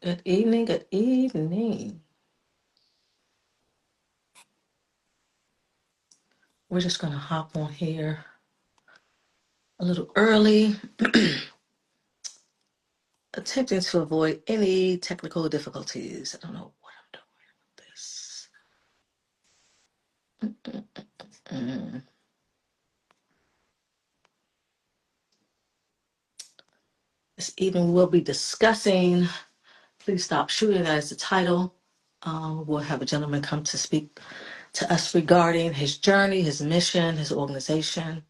Good evening, good evening. We're just going to hop on here a little early, attempting to avoid any technical difficulties. I don't know what I'm doing with this. Mm. This evening we'll be discussing Please Stop Shooting. That is the title. We'll have a gentleman come to speak to us regarding his journey, his mission, his organization.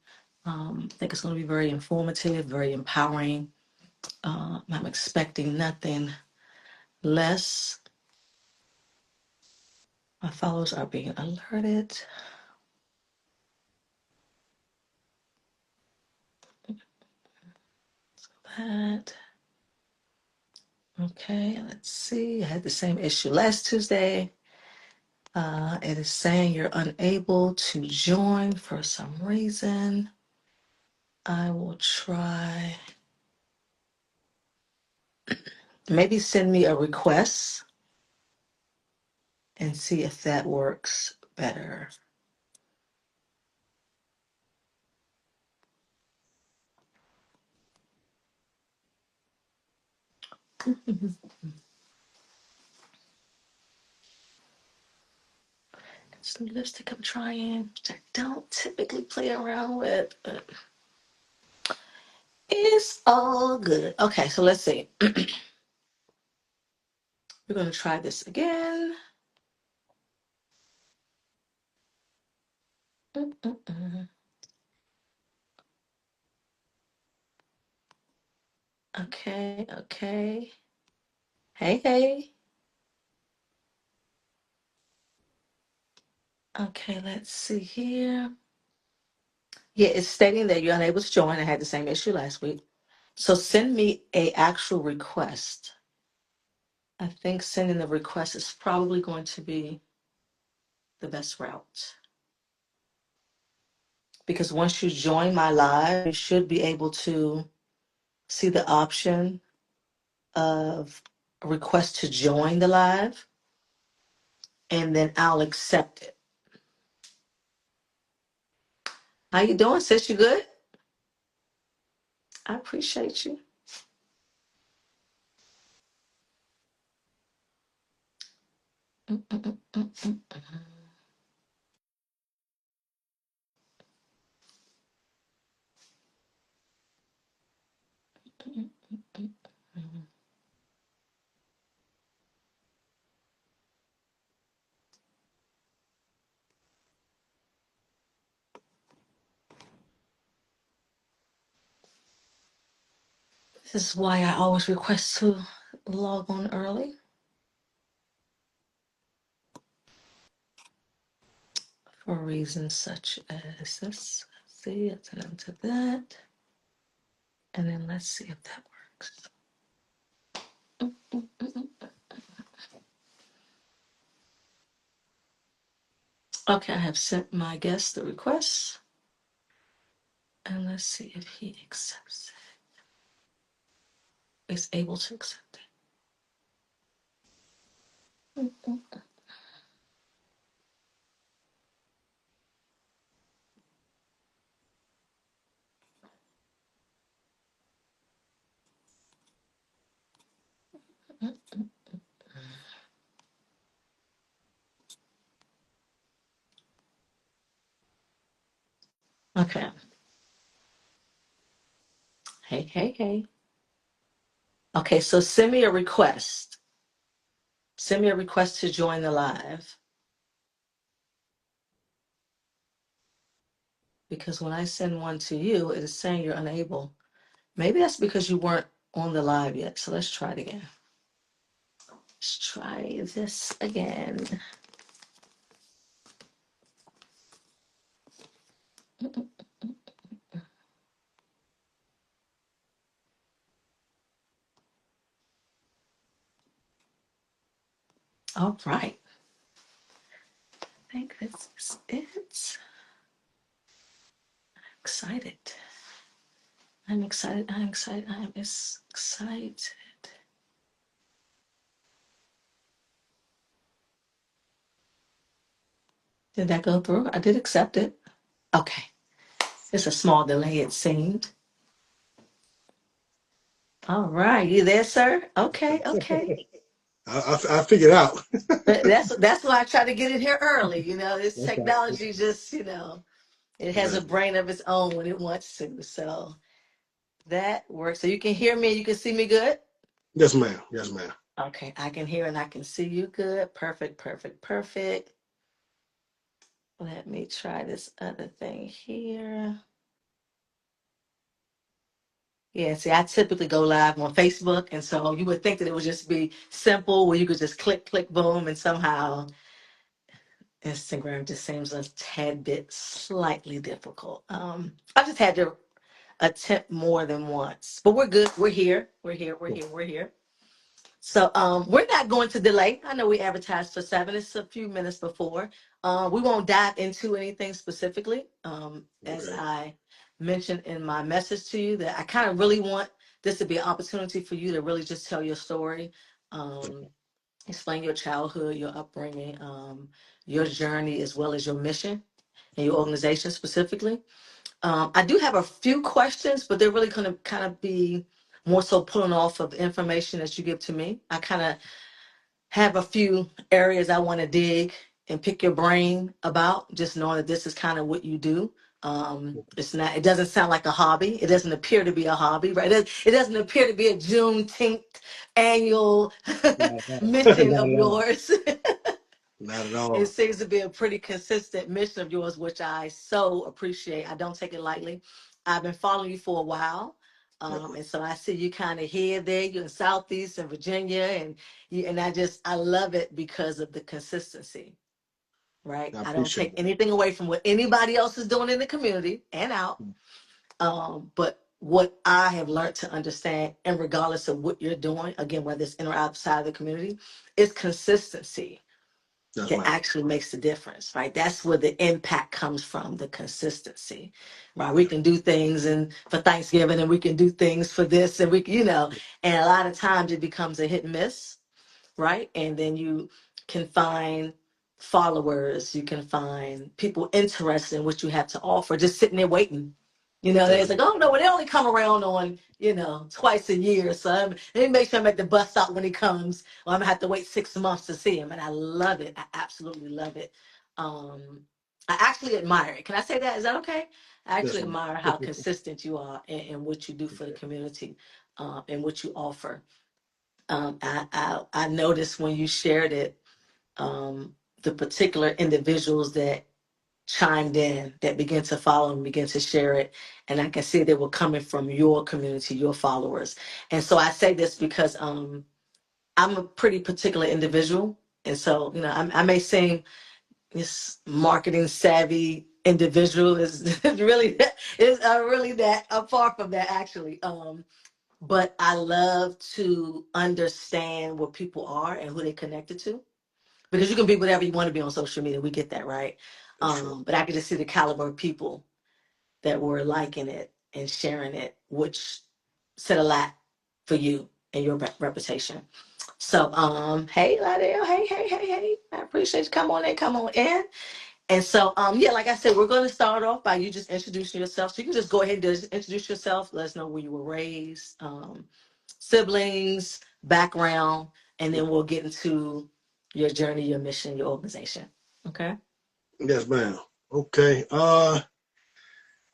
I think it's going to be very informative, very empowering. I'm expecting nothing less. My followers are being alerted. That. Okay, let's see. I had the same issue last Tuesday. It is saying you're unable to join for some reason. I will try. Maybe send me a request and see if that works better. It's the lipstick I'm trying, which I don't typically play around with, but it's all good. Okay, so let's see. We're going to try this again. Mm-mm-mm. Okay, okay. Hey, hey. Okay, let's see here. Yeah, it's stating that you're unable to join. I had the same issue last week. So send me a actual request. I think sending the request is probably going to be the best route. Because once you join my live, you should be able to see the option of a request to join the live, and then I'll accept it. How you doing, sis? You good? I appreciate you. Mm-mm-mm-mm-mm. This is why I always request to log on early for reasons such as this. See, it's into that. And then let's see if that works. Okay, I have sent my guest the request. And let's see if he accepts it. Is able to accept it. Okay. Hey, hey, hey. Okay, so send me a request. Send me a request to join the live. Because when I send one to you, it is saying you're unable. Maybe that's because you weren't on the live yet. So let's try it again. Let's try this again. All right. I think this is it. Excited. I'm excited. I'm excited. I'm excited. Did that go through? I did accept it. Okay. It's a small delay, it seemed. All right. You there, sir? Okay. Okay. I figured out. But that's why I try to get in here early. This Okay. technology just, it has a Yes, brain of its own when it wants to. So that works. So you can hear me and you can see me good? yes, ma'am. Yes, ma'am. Okay. I can hear and I can see you good. Perfect, perfect, perfect. Let me try this other thing here. Yeah, see, I typically go live on Facebook, and so you would think that it would just be simple where you could just click, click, boom, and somehow Instagram just seems a tad bit slightly difficult. I've just had to attempt more than once, but we're good. We're here. We're here. We're here. We're here. So we're not going to delay. I know we advertised for 7. It's a few minutes before. We won't dive into anything specifically. As Okay. I mentioned in my message to you, that I kind of really want this to be an opportunity for you to really just tell your story, um, explain your childhood, your upbringing, your journey, as well as your mission and your organization specifically. I do have a few questions, but they're really going to kind of be more so pulling off of information that you give to me. I kind of have a few areas I want to dig and pick your brain about, just knowing that this is kind of what you do. It's not, it doesn't sound like a hobby. It doesn't appear to be a hobby, right? It doesn't appear to be a Juneteenth annual Not at all. mission Not of at all. yours. Not at It all. seems to be a pretty consistent mission of yours, which I so appreciate. I don't take it lightly. I've been following you for a while. Yeah, And so I see you kind of here, there, you're in Southeast and Virginia, and I love it because of the consistency, right? I I don't appreciate take anything away from what anybody else is doing in the community and out. it. But what I have learned to understand, and regardless of what you're doing, again, whether it's in or outside of the community, is consistency Yes, that ma'am. actually makes the difference, right? That's where the impact comes from, the consistency, right? We can do things and for Thanksgiving and we can do things for this and and a lot of times it becomes a hit and miss, right? And then you can find followers, you can find people interested in what you have to offer, just sitting there waiting. Yes, It's like, oh no, well, they only come around on, twice a year. So let me make sure I'm at the bus stop when he comes, or I'm gonna have to wait 6 months to see him. And I love it. I absolutely love it. Um, I actually admire it. Can I say that? Is that okay? I yes, actually ma'am. admire how consistent you are in what you do for the Appreciate community, and what you offer. I noticed when you shared it, the particular individuals that chimed in, that began to follow and begin to share it, and I can see they were coming from your community, your followers. And so I say this because I'm a pretty particular individual, and so I may seem this marketing savvy individual is really is really that apart from that actually. But I love to understand what people are and who they connected to, because you can be whatever you want to be on social media. We get that, right? That's true. But I could just see the caliber of people that were liking it and sharing it, which said a lot for you and your reputation. So, hey, Ladell, hey, hey, hey, hey, I appreciate you. Come on in, come on in. And so, yeah, like I said, we're going to start off by you just introducing yourself. So you can just go ahead and just introduce yourself. Let us know where you were raised, siblings, background, and then we'll get into your journey, your mission, your organization. Okay. Yes, ma'am. Okay. I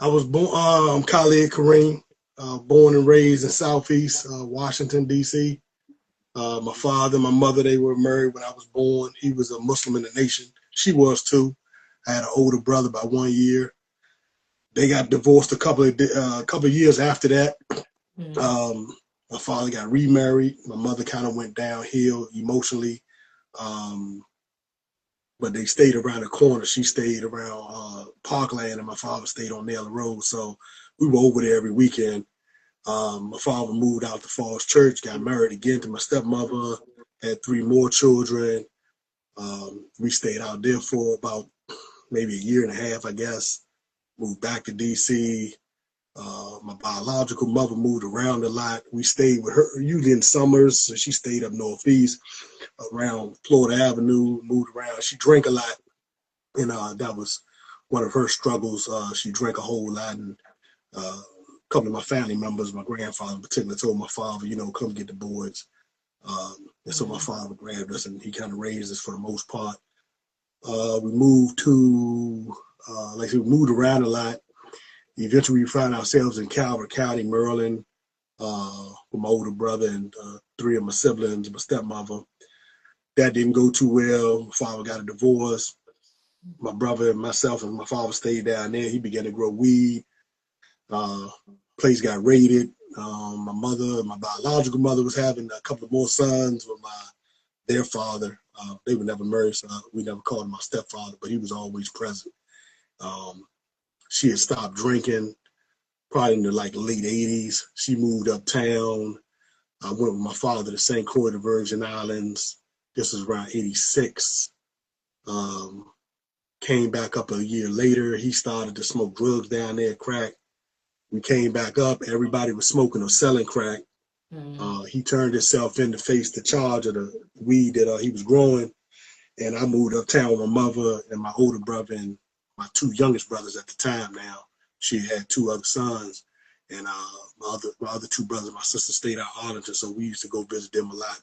was born. I'm Khalid Kareem. Born and raised in Southeast Washington D.C. My father, and my mother, they were married when I was born. He was a Muslim in the nation. She was too. I had an older brother by 1 year. They got divorced a couple of years after that. Mm, Um, my father got remarried. My mother kind of went downhill emotionally, um, but they stayed around the corner. She stayed around Parkland, and my father stayed on Naylor Road. So we were over there every weekend. My father moved out to Falls Church, got married again to my stepmother, had 3 more children. We stayed out there for about maybe a year and a half, I guess. Moved back to DC. My biological mother moved around a lot. We stayed with her usually in summers, so she stayed up northeast around Florida Avenue, moved around. She drank a lot, And that was one of her struggles. She drank a whole lot, and a couple of my family members, my grandfather in particular, told my father, come get the boys. And so my father grabbed us, and he kind of raised us for the most part. We moved to, like I said, we moved around a lot. Eventually, we found ourselves in Calvert County, Maryland, with my older brother and 3 of my siblings, my stepmother. That didn't go too well. My father got a divorce. My brother and myself and my father stayed down there. He began to grow weed. Place got raided. My mother, my biological mother, was having a couple of more sons with their father. They were never married, so we never called him my stepfather, but he was always present. She had stopped drinking probably in the late 80s. She moved uptown. I went with my father to St. Croix de Virgin Islands. This was around 86. Came back up a year later. He started to smoke drugs down there, crack. We came back up. Everybody was smoking or selling crack. He turned himself in to face the charge of the weed that he was growing. And I moved uptown with my mother and my older brother and my 2 youngest brothers at the time now. She had 2 other sons. And my other 2 brothers and my sister stayed out in Arlington. So we used to go visit them a lot,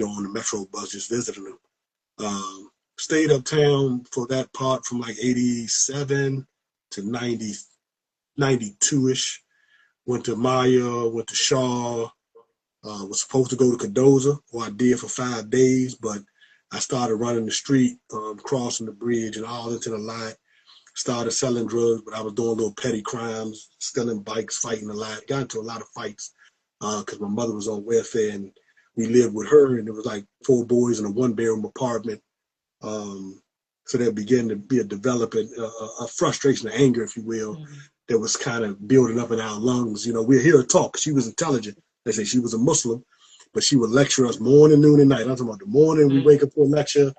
on the Metro bus, just visiting them. Stayed uptown for that part from like 87 to 90, 92-ish. Went to Maya, went to Shaw. Was supposed to go to Cadoza, or I did for 5 days, but I started running the street, crossing the bridge in Arlington a lot. Started selling drugs, but I was doing little petty crimes, stealing bikes, fighting a lot. Got into a lot of fights because my mother was on welfare, and we lived with her, and it was like 4 boys in a 1-bedroom apartment. So there began to be a developing, a frustration, of anger, if you will, that was kind of building up in our lungs. We're here to talk. She was intelligent. They say she was a Muslim, but she would lecture us morning, noon, and night. I'm talking about the morning. We wake up for a lecture.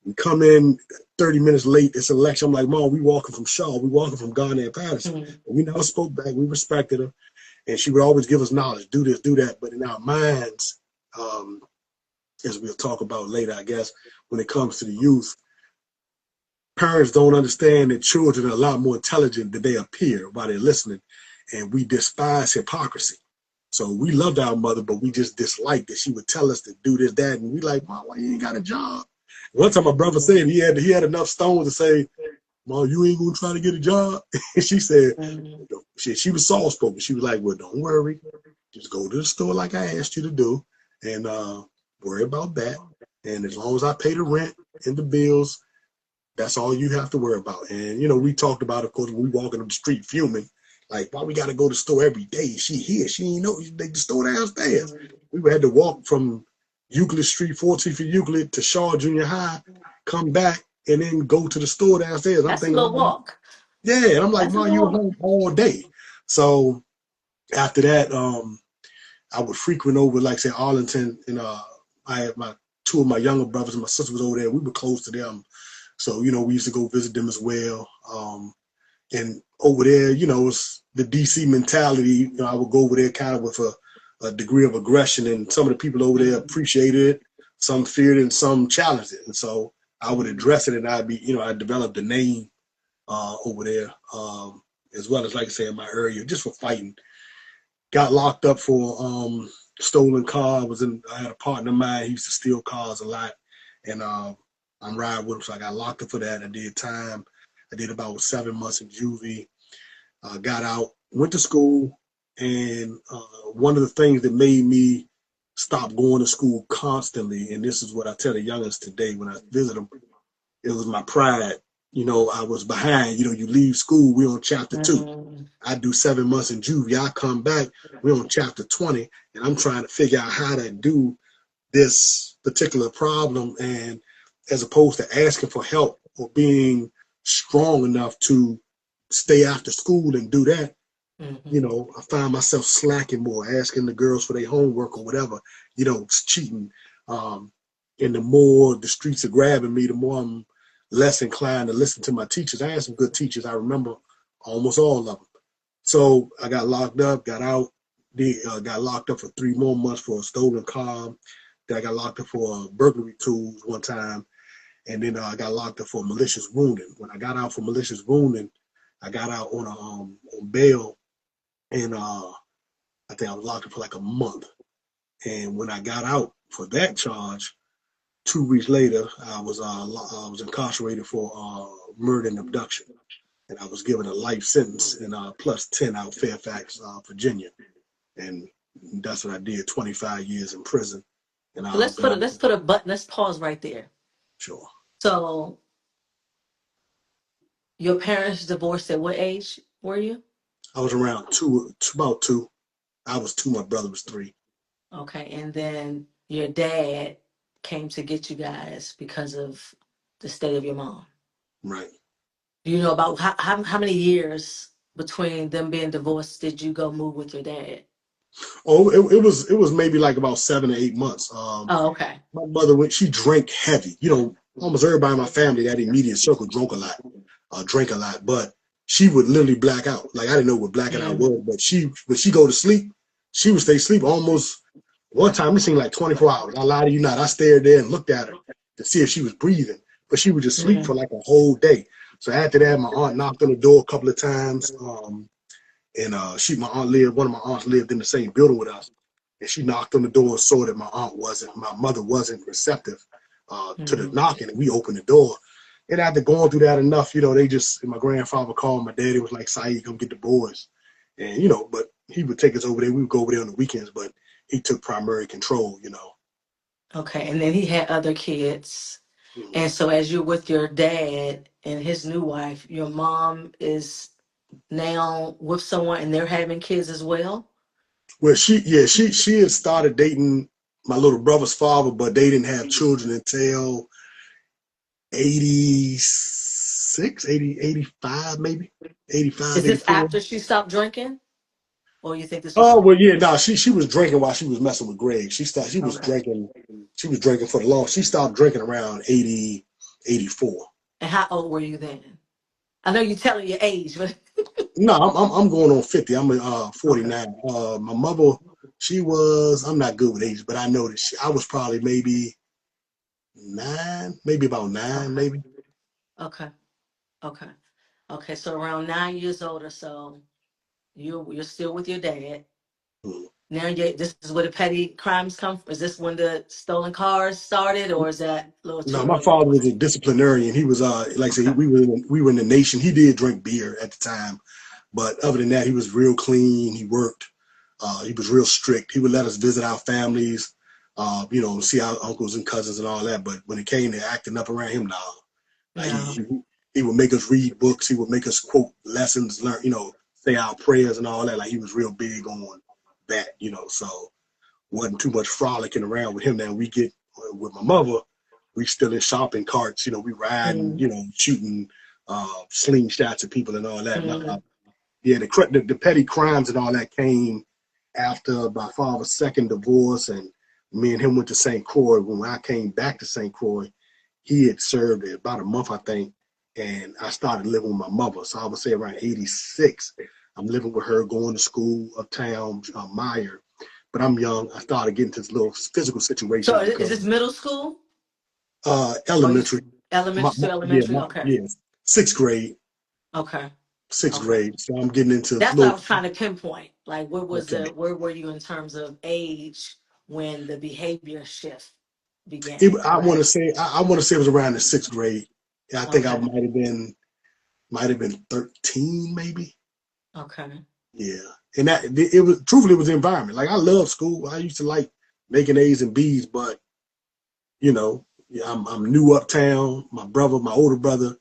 We come in 30 minutes late. It's a lecture. I'm like, Mom, we walking from Shaw. We walking from Garner and Patterson. But we never spoke back. We respected her. And she would always give us knowledge. Do this, do that. But in our minds, as we'll talk about later, I guess, when it comes to the youth, parents don't understand that children are a lot more intelligent than they appear while they're listening. And we despise hypocrisy. So we loved our mother, but we just disliked that she would tell us to do this, that, and we like, Mom, why you ain't got a job? One time my brother said he had enough stones to say, Mom, you ain't gonna try to get a job. And she said, she was soft spoken. She was like, well, don't worry, just go to the store like I asked you to do, and worry about that. And as long as I pay the rent and the bills, that's all you have to worry about. And we talked about, of course, when we walking up the street fuming. Like, why we got to go to the store every day? She here. She ain't know. The store downstairs. We had to walk from Euclid Street, 14th for Euclid, to Shaw Junior High, come back, and then go to the store downstairs. That's a little walk. Yeah, and I'm like, Mom, you're home all day. So after that, I would frequent over, like, say, Arlington, and I had 2 of my younger brothers and my sister was over there. We were close to them. So, we used to go visit them as well. And over there, it's the DC mentality. I would go over there kind of with a degree of aggression, and some of the people over there appreciated it, some feared it, and some challenged it. And so I would address it, and I developed a name over there, as well as, like I say, in my area, just for fighting. Got locked up for stolen car. I had a partner of mine. He used to steal cars a lot, and I'm riding with him, so I got locked up for that. I did time. I did about 7 months in juvie. Got out, went to school, and one of the things that made me stop going to school constantly, and this is what I tell the youngins today when I visit them, it was my pride. I was behind. You leave school, we're on chapter 2. I do 7 months in juvie. I come back, we're on chapter 20, and I'm trying to figure out how to do this particular problem, and as opposed to asking for help or being strong enough to stay after school and do that, I find myself slacking more, asking the girls for their homework or whatever, cheating. And the more the streets are grabbing me, the more I'm less inclined to listen to my teachers. I had some good teachers. I remember almost all of them. So I got locked up, got out, got locked up for 3 more months for a stolen car. Then I got locked up for burglary tools one time. and then I got locked up for malicious wounding. When I got out for malicious wounding, I got out on on bail, and I think I was locked up for like a month. And when I got out for that charge, 2 weeks later, I was incarcerated for murder and abduction, and I was given a life sentence and plus 10 out Fairfax, Virginia, and that's what I did. 25 years in prison, and So let's got put a button. Let's pause right there. sure. So your parents divorced at what age were you? I was around about two. I was two. My brother was three. Okay, and then your dad came to get you guys because of the state of your mom. Right. Do you know about how many years between them being divorced did you go move with your dad? Oh, it was maybe like about 7 or 8 months. Oh, okay. My mother went. She drank heavy. You know, almost everybody in my family, that immediate circle, drank a lot. But she would literally black out. Like I didn't know what blacking out Mm, was, but when she go to sleep, she would stay asleep almost. One time it seemed like 24 hours. I lie to you not. I stared there and looked at her to see if she was breathing, but she would just sleep for mm, like a whole day. So after that, my aunt knocked on the door a couple of times. And my aunt lived, one of my aunts lived in the same building with us, and she knocked on the door and saw that my mother wasn't receptive to the mm. knocking, and we opened the door. And after going through that enough, my grandfather called my daddy, was like, Saeed, come get the boys. And, but he would take us over there. We would go over there on the weekends, but he took primary control. Okay, and then he had other kids. Mhm. And so as you're with your dad and his new wife, your mom is now with someone and they're having kids as well? Well, she had started dating my little brother's father, but they didn't have children until 86, 80, 85, maybe Is 85, this 84. after she stopped drinking? Or you think this was Oh well, yeah, no, she was drinking while she was messing with Greg. She was okay. drinking, for the long. She stopped drinking around 80, 84. And how old were you then? I know you're telling your age, but No, I'm going on 50. I'm okay. 49. My mother, I'm not good with age, but I know that I was probably maybe nine, maybe about nine, Okay. maybe. Okay. Okay. Okay. So around 9 years old or so, you're still with your dad. Mm. Now this is where the petty crimes come from. Is this when the stolen cars started, or is that a little too No, my early? father was a disciplinarian. He was like I said, Okay. we were in the nation. He did drink beer at the time, but other than that, he was real clean. He worked. He was real strict. He would let us visit our families, see our uncles and cousins and all that. But when it came to acting up around him, now, like No. he would make us read books. He would make us quote lessons, learn, say our prayers and all that. Like he was real big on that. So wasn't too much frolicking around with him. Now we get with my mother, we still in shopping carts. We riding, Mm, shooting slingshots at people and all that. mm, Yeah, the petty crimes and all that came after my father's second divorce, and me and him went to St. Croix. When I came back to St. Croix, he had served about a month, I think, and I started living with my mother. So I would say around 86, I'm living with her, going to school uptown, Meyer. But I'm young. I started getting into little physical so situations is because this middle school? Or you elementary, elementary, still elementary? Okay. yeah, sixth grade, Okay. sixth Okay. grade. So I'm getting into That's what I little. was trying to pinpoint. Like, Okay. where were you in terms of age when the behavior shift It, began, I want to right? say I want to say it was around the sixth grade. Yeah, I think I Okay. might have been 13 maybe. Okay. Yeah, and that it was truthfully it was the environment. Like I love school. I used to like making A's and B's, but yeah, I'm new uptown. My older brother,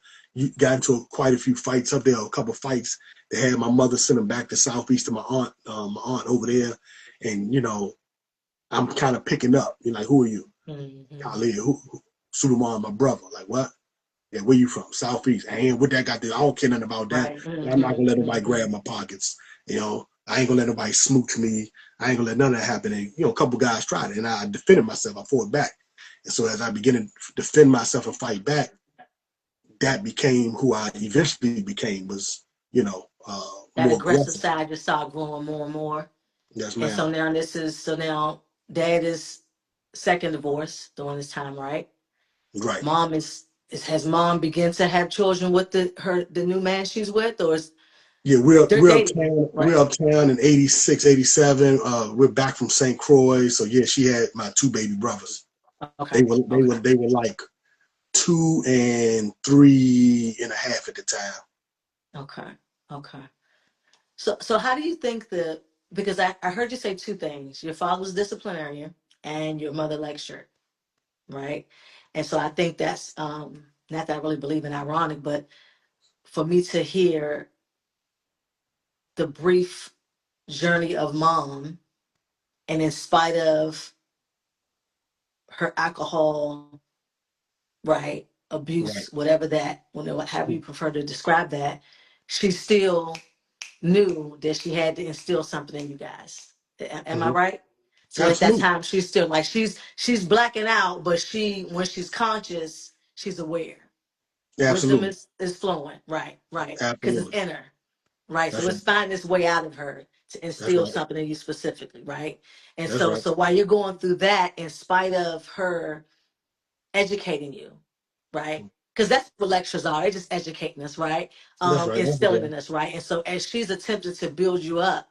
got into quite a few fights up there. A couple of fights. They had my mother send him back to Southeast to my aunt over there, and I'm kind of picking up. You're like, who are you? Hmm. Khalid, Suleiman, my brother. Like what? Yeah, where you from? Southeast. I ain't what that got to. I don't care nothing about that. Right. And I'm not Hmm. gonna let nobody Hmm. grab my pockets. I ain't gonna let nobody smooch me. I ain't gonna let none of that happen. And a couple guys tried it, and I defended myself. I fought back. And so as I began to defend myself and fight back, that became who I eventually became. Was That more aggressive aggressive. side just started growing more and more. Yes, And ma'am. so now dad is second divorce during this time, right? Right. Mom is has mom begun to have children with the new man she's with, or is Yeah, they're we're dating, uptown. We're right? uptown in 86, 87. We're back from St. Croix. So yeah, she had my two baby brothers. Okay, okay, They were like 2 and 3.5 at the time. okay, okay. So how do you think because I heard you say two things. Your father was disciplinarian and your mother lectured, right? And so I think that's not that I really believe in ironic, but for me to hear the brief journey of mom, and in spite of her alcohol, right, Right. abuse, whatever that, however you prefer to describe that, she still knew that she had to instill something in you guys. Am I Hmm. right? So at that Absolutely. time, she's still like she's blacking out, but when she's conscious, she's aware. Wisdom Absolutely. is flowing, right, right, because it's Absolutely. inner, right. So That's it's right. finding its way out of her to That's instill right. something in you specifically, right. And That's right. so while you're going through that, in spite of her educating you, right? Because that's what lectures are. They're just educating us, right? That's right. That's Instilling right. in us, right? And so as she's attempted to build you up,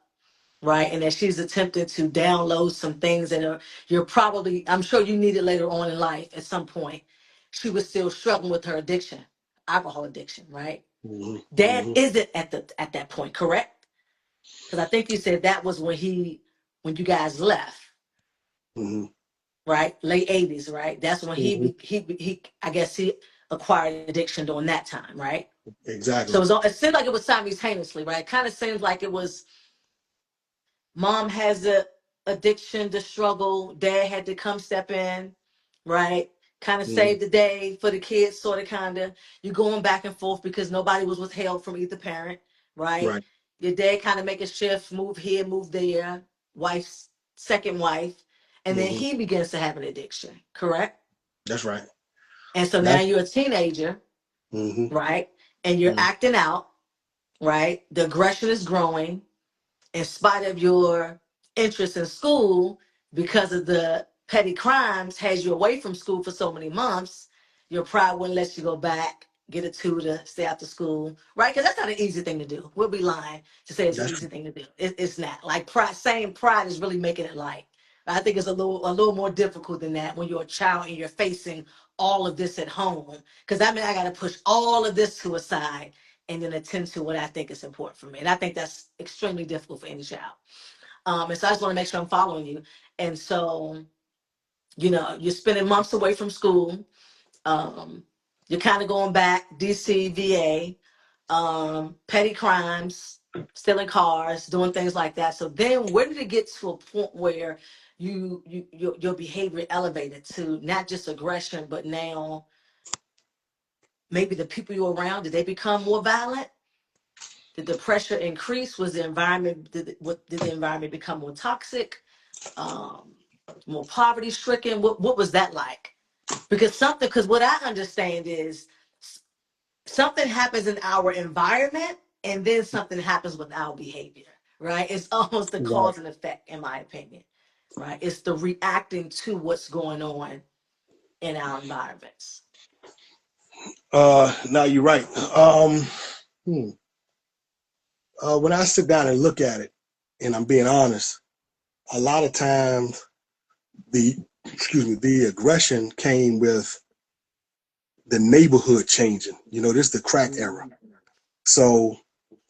right? And as she's attempted to download some things that you're probably, I'm sure you need it later on in life at some point. She was still struggling with her addiction, alcohol addiction, right? Hmm. Dad Hmm. isn't at that point, correct? Because I think you said that was when you guys left, Hmm. right? Late 80s, right? That's when Hmm. he I guess he acquired addiction during that time, right? So Exactly. it seemed like it was simultaneously, right? It kind of seems like it was mom has a addiction to struggle, dad had to come step in, right? Kind of Hmm. save the day for the kids, sort of kind of. You're going back and forth because nobody was withheld from either parent, right? Right. Your dad kind of make a shift, move here, move there, wife's second wife, and then Hmm. he begins to have an addiction, correct? That's right. And so now That's. you're a teenager, Hmm. right? And you're Hmm. acting out, right? The aggression is growing in spite of your interest in school because of the petty crimes has you away from school for so many months. Your pride wouldn't let you go back, get a tutor, stay after school, right? Because that's not an easy thing to do. We'll be lying to say it's an That's easy true. thing to do. It's not. Like pride, saying pride is really making it light. I think it's a little more difficult than that when you're a child and you're facing all of this at home. Because I mean, I got to push all of this to a side and then attend to what I think is important for me. And I think that's extremely difficult for any child. And so I just want to make sure I'm following you. And so, you're spending months away from school. Um, you're kind of going back, DC, VA, petty crimes, stealing cars, doing things like that. So then where did it get to a point where your behavior elevated to not just aggression, but now maybe the people you're around, did they become more violent? Did the pressure increase? Was the environment did the environment become more toxic, um, more poverty stricken? What was that like? Because what I understand is something happens in our environment, and then something happens with our behavior. Right? It's almost the right. cause and effect, in my opinion. Right? It's the reacting to what's going on in our environments. Now you're right. Hmm. When I sit down and look at it, and I'm being honest, a lot of times the the aggression came with the neighborhood changing. This is the crack era. Mm. So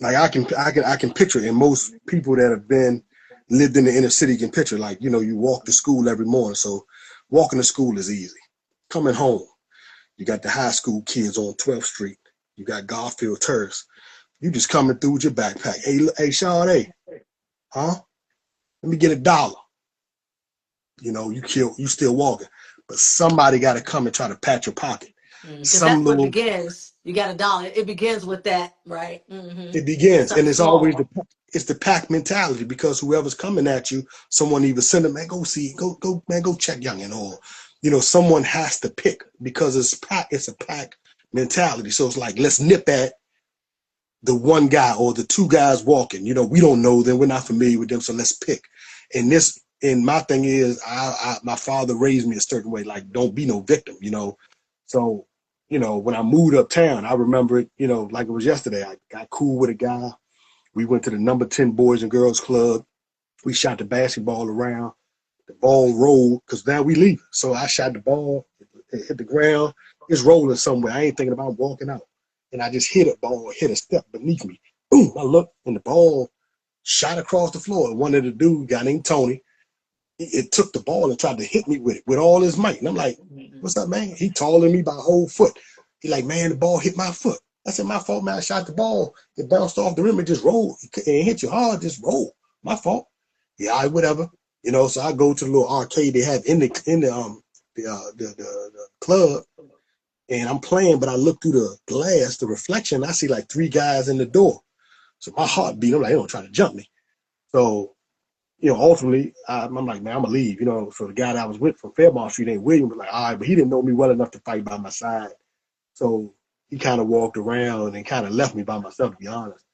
like I can picture, and most people that have been lived in the inner city can picture, like, you walk to school every morning. So walking to school is easy. Coming home, you got the high school kids on 12th Street. You got Garfield Terrace. You just coming through with your backpack. Hey, Sean, hey, huh? Let me get $1. You still walking. But somebody got to come and try to pat your pocket. Because Some that's what little, begins. You got $1. It begins with that, right? it And begins, something and it's always small. it's the pack mentality, because whoever's coming at you, someone either send them, man, go see, go, man, go check youngin, or someone has to pick, because it's a pack mentality. So it's like, let's nip at the one guy or the two guys walking. We don't know them, we're not familiar with them, so let's pick. And my thing is, my father raised me a certain way, like, don't be no victim. So when I moved uptown, I remember it, like it was yesterday. I got cool with a guy. We went to the number 10 Boys and Girls Club. We shot the basketball around. The ball rolled because now we leave. So I shot the ball, it hit the ground. It's rolling somewhere. I ain't thinking about walking out. And I just hit a ball, hit a step beneath me. Boom, I looked, and the ball shot across the floor. One of the dudes, guy named Tony, it took the ball and tried to hit me with it with all his might. And I'm like, what's up, man? He taller than me by a whole foot. He like, man, the ball hit my foot. I said, my fault, man. I shot the ball. It bounced off the rim and just rolled. It hit you hard, just roll. My fault. Yeah, all right, whatever. So I go to the little arcade they have in the club, and I'm playing, but I look through the glass, the reflection. I see like 3 guys in the door. So my heart beat. I'm like, they don't try to jump me. So ultimately, I'm like, man, I'm gonna leave. So the guy that I was with from Fairmont Street named William was like, all right, but he didn't know me well enough to fight by my side. So he kind of walked around and kind of left me by myself, to be honest.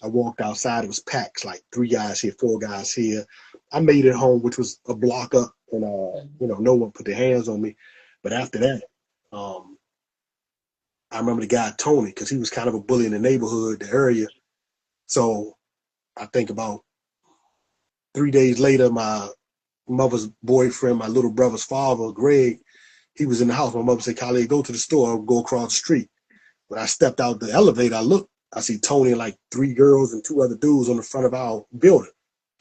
I walked outside. It was packed, like 3 guys here, 4 guys here. I made it home, which was a block up, and no one put their hands on me. But after that, I remember the guy Tony, because he was kind of a bully in the neighborhood, the area. So I think about 3 days later, my mother's boyfriend, my little brother's father, Greg, he was in the house. My mother said, Khalid, go to the store. I'll go across the street. When I stepped out the elevator, I looked. I see Tony and like 3 girls and 2 other dudes on the front of our building.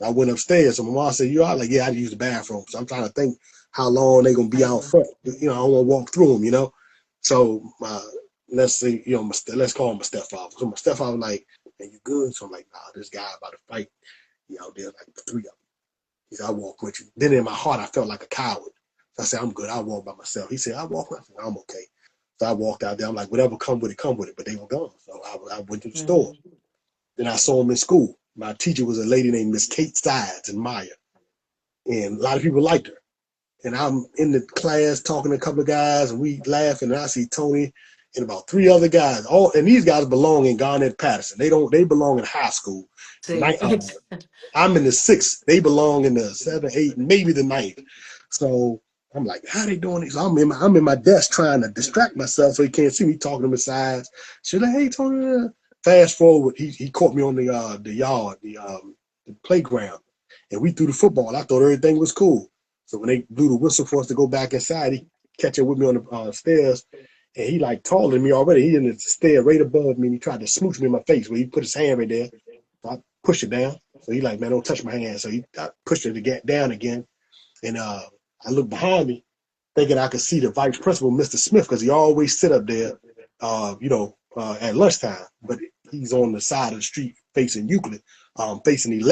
I went upstairs. So my mom said, you out? Like, yeah, I had to use the bathroom. So I'm trying to think how long they're going to be out front. I don't want to walk through them, So let's say, let's call him my stepfather. So my stepfather was like, man, you good? So I'm like, nah, this guy about to fight. He out there, like 3 of them. He said, I'll walk with you. Then in my heart, I felt like a coward. So I said, I'm good. I'll walk by myself. He said, I'll walk with you. I'm okay. So I walked out there. I'm like, whatever, come with it, come with it. But they were gone. So I went to the store. Then I saw him in school. My teacher was a lady named Miss Kate Sides in Maya. And a lot of people liked her. And I'm in the class talking to a couple of guys, and we laughing. And I see Tony and about 3 other guys. And these guys belong in Garnett Patterson. They belong in high school. I'm in the 6th. They belong in the 7th, 8th, maybe the 9th. So I'm like, how they doing this? I'm in my desk trying to distract myself so he can't see me talking to him aside. She's like, hey, Tony. Fast forward, he caught me on the yard, the playground, and we threw the football. I thought everything was cool. So when they blew the whistle for us to go back inside, he catch up with me on the stairs, and he like taller than me already. He in the stair right above me, and he tried to smooch me in my face. Where he put his hand right there, so I pushed it down. So he like, man, don't touch my hand. So I pushed it to get down again, and I looked behind me, thinking I could see the vice principal, Mr. Smith, because he always sit up there, at lunchtime. But he's on the side of the street facing Euclid, facing 11.